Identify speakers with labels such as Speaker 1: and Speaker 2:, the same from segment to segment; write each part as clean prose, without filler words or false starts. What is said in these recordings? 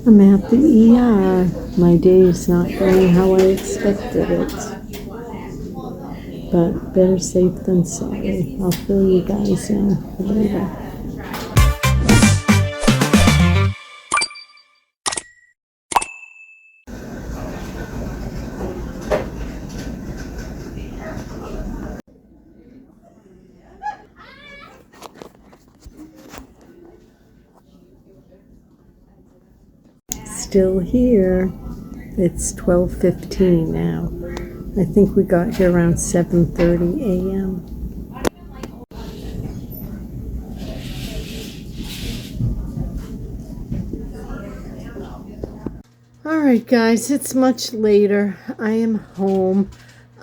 Speaker 1: I'm at the ER. My day's not going how I expected it. But better safe than sorry. I'll fill you guys in later. Still here. It's 12:15 now. I think we got here around 7:30 a.m. Alright guys, it's much later. I am home.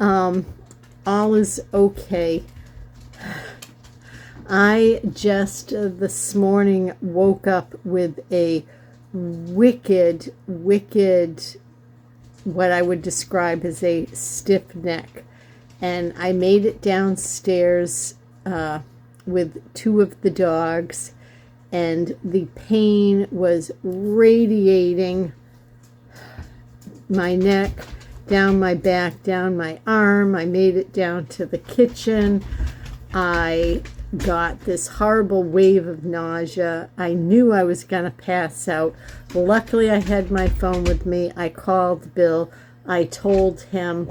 Speaker 1: All is okay. I just this morning woke up with a wicked, what I would describe as a stiff neck. And I made it downstairs with two of the dogs, and the pain was radiating my neck, down my back, down my arm. I made it down to the kitchen. I got this horrible wave of nausea. I knew I was going to pass out. Luckily, I had my phone with me. I called Bill. I told him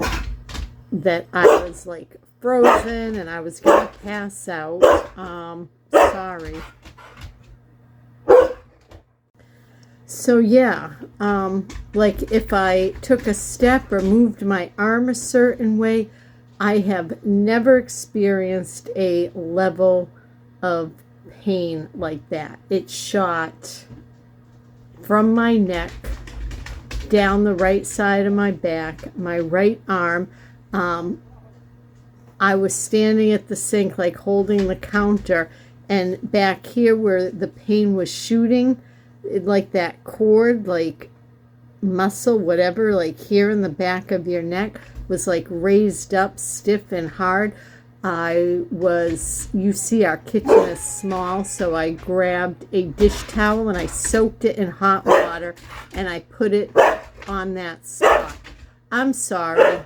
Speaker 1: that I was like frozen and I was going to pass out. Sorry. So yeah, like if I took a step or moved my arm a certain way, I have never experienced a level of pain like that. It shot from my neck down the right side of my back, my right arm. I was standing at the sink, like holding the counter, and back here where the pain was shooting, like that cord, like muscle, whatever, like here in the back of your neck, was like raised up stiff and hard. You see our kitchen is small, so I grabbed a dish towel and I soaked it in hot water and I put it on that spot. I'm sorry.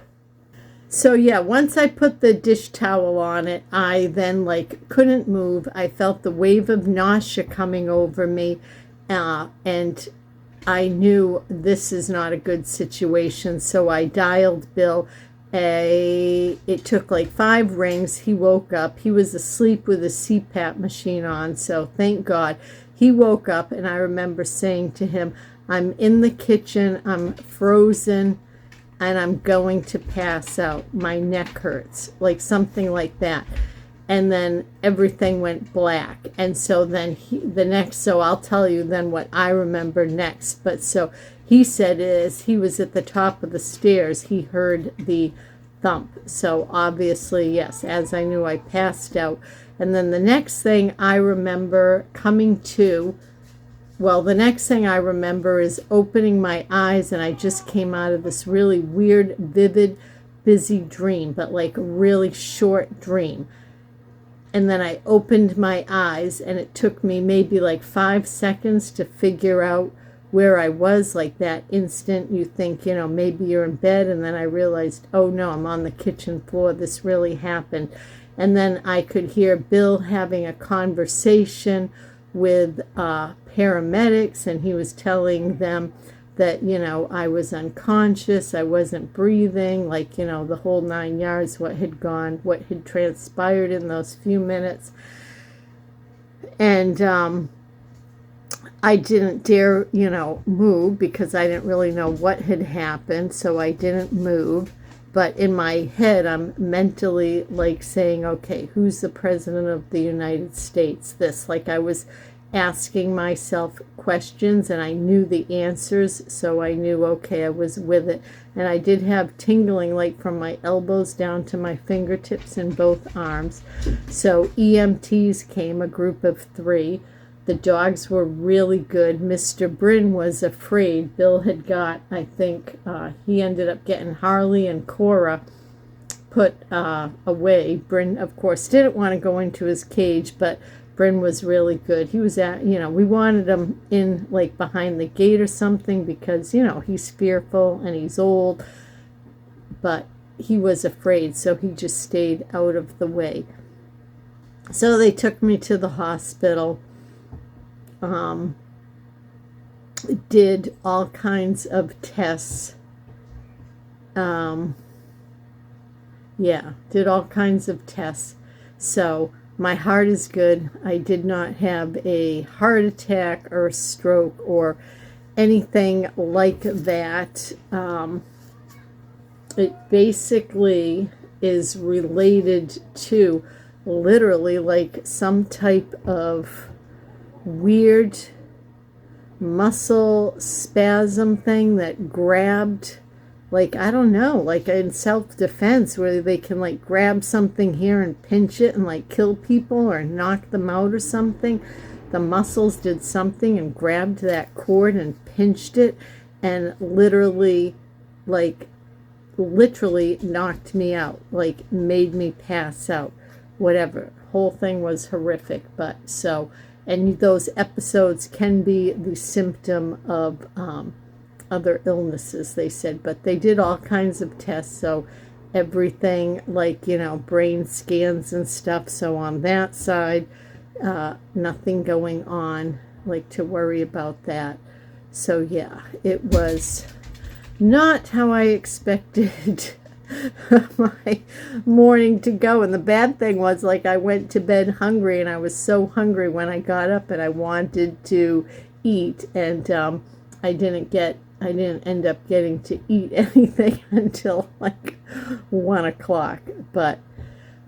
Speaker 1: So yeah, once I put the dish towel on it, I then like couldn't move. I felt the wave of nausea coming over me, and I knew this is not a good situation, so I dialed Bill. It took like 5 rings. He woke up. He was asleep with a CPAP machine on, so thank God. He woke up, and I remember saying to him, I'm in the kitchen, I'm frozen, and I'm going to pass out. My neck hurts, like something like that. And then everything went black. And so then so I'll tell you then what I remember next. But so he said as he was at the top of the stairs, he heard the thump. So obviously, yes, as I knew, I passed out. And then the next thing I remember coming to, well, the next thing I remember is opening my eyes, and I just came out of this really weird, vivid, busy dream, but like a really short dream. And then I opened my eyes, and it took me maybe like 5 seconds to figure out where I was. Like that instant, you think, maybe you're in bed. And then I realized, oh no, I'm on the kitchen floor. This really happened. And then I could hear Bill having a conversation with paramedics, and he was telling them that, I was unconscious, I wasn't breathing, like, the whole 9 yards, what had transpired in those few minutes. And I didn't dare, move, because I didn't really know what had happened, so I didn't move. But in my head, I'm mentally like saying, okay, who's the president of the United States? Like I was asking myself questions, and I knew the answers, so I knew, okay, I was with it. And I did have tingling like from my elbows down to my fingertips in both arms. So EMTs came, a group of 3. The dogs were really good. Mr. Bryn was afraid. Bill had got, I think, he ended up getting Harley and Cora put away. Bryn, of course, didn't want to go into his cage, but Bryn was really good. He was at, we wanted him in like behind the gate or something because, he's fearful and he's old, but he was afraid, so he just stayed out of the way. So they took me to the hospital, did all kinds of tests. Did all kinds of tests. So my heart is good. I did not have a heart attack or a stroke or anything like that. It basically is related to literally like some type of weird muscle spasm thing that grabbed, like, I don't know, like in self-defense where they can like grab something here and pinch it and like kill people or knock them out or something. The muscles did something and grabbed that cord and pinched it and literally knocked me out, like made me pass out, whatever. Whole thing was horrific. But so, and those episodes can be the symptom of other illnesses, they said, but they did all kinds of tests, so everything like, brain scans and stuff. So on that side, nothing going on, like, to worry about that. So yeah, it was not how I expected my morning to go. And the bad thing was, like, I went to bed hungry, and I was so hungry when I got up and I wanted to eat, and I didn't end up getting to eat anything until like 1 o'clock. But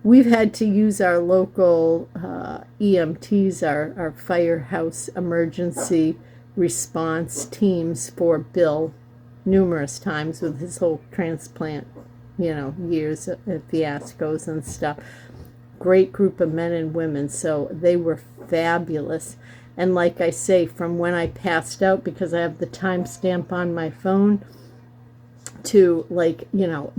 Speaker 1: we've had to use our local EMTs, our firehouse emergency response teams for Bill numerous times with his whole transplant, years of fiascos and stuff. Great group of men and women, so they were fabulous. And like I say, from when I passed out, because I have the timestamp on my phone, to like,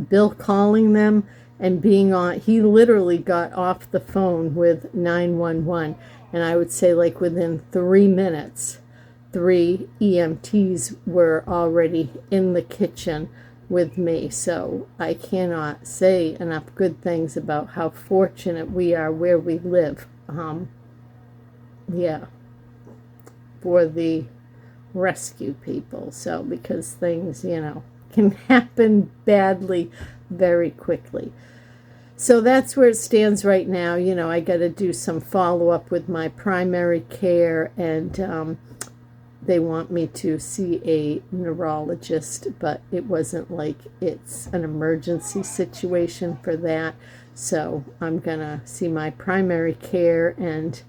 Speaker 1: Bill calling them and being on, he literally got off the phone with 911. And I would say like within 3 minutes, 3 EMTs were already in the kitchen with me. So I cannot say enough good things about how fortunate we are where we live. For the rescue people. So because things, can happen badly very quickly. So that's where it stands right now. I got to do some follow-up with my primary care, and they want me to see a neurologist, but it wasn't like it's an emergency situation for that. So I'm gonna see my primary care, and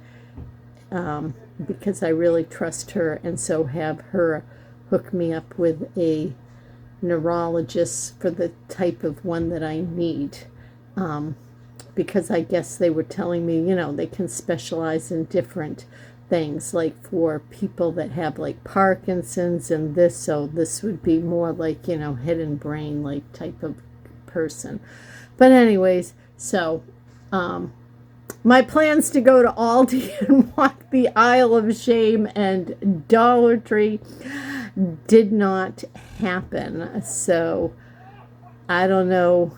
Speaker 1: because I really trust her, and so have her hook me up with a neurologist for the type of one that I need. Because I guess they were telling me, they can specialize in different things, like for people that have like Parkinson's and this, so this would be more like, head and brain like type of person. But anyways, so my plans to go to Aldi and walk the aisle of shame and Dollar Tree did not happen. So I don't know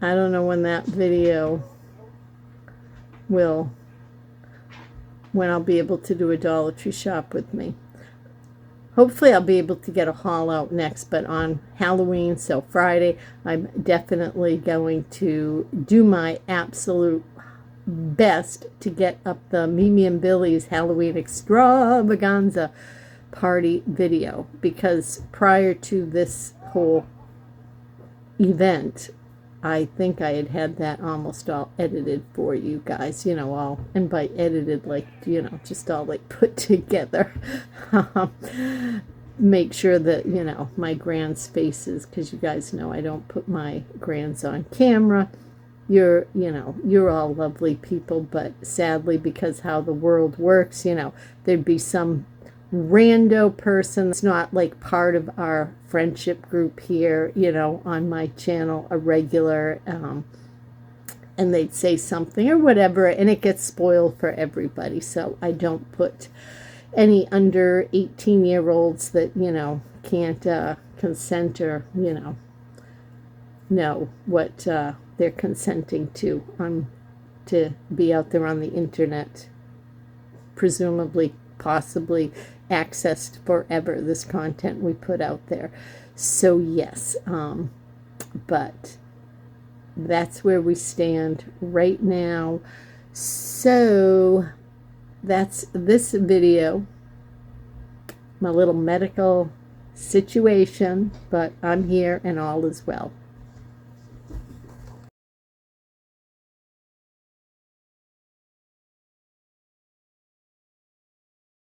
Speaker 1: when that video when I'll be able to do a Dollar Tree shop with me. Hopefully I'll be able to get a haul out next, but on Halloween, so Friday, I'm definitely going to do my absolute best to get up the Mimi and Billy's Halloween extravaganza party video, because prior to this whole event, I think I had that almost all edited for you guys, all, and by edited, like, just all like put together. Make sure that, my grand's faces, because you guys know I don't put my grands on camera. You're all lovely people, but sadly, because how the world works, there'd be some rando person that's not like part of our friendship group here, on my channel, a regular, and they'd say something or whatever, and it gets spoiled for everybody. So I don't put any under 18-year-olds that, you know, can't consent or, you know what they're consenting to be out there on the internet, presumably, possibly accessed forever, this content we put out there. So yes, but that's where we stand right now. So that's this video, my little medical situation, but I'm here and all is well.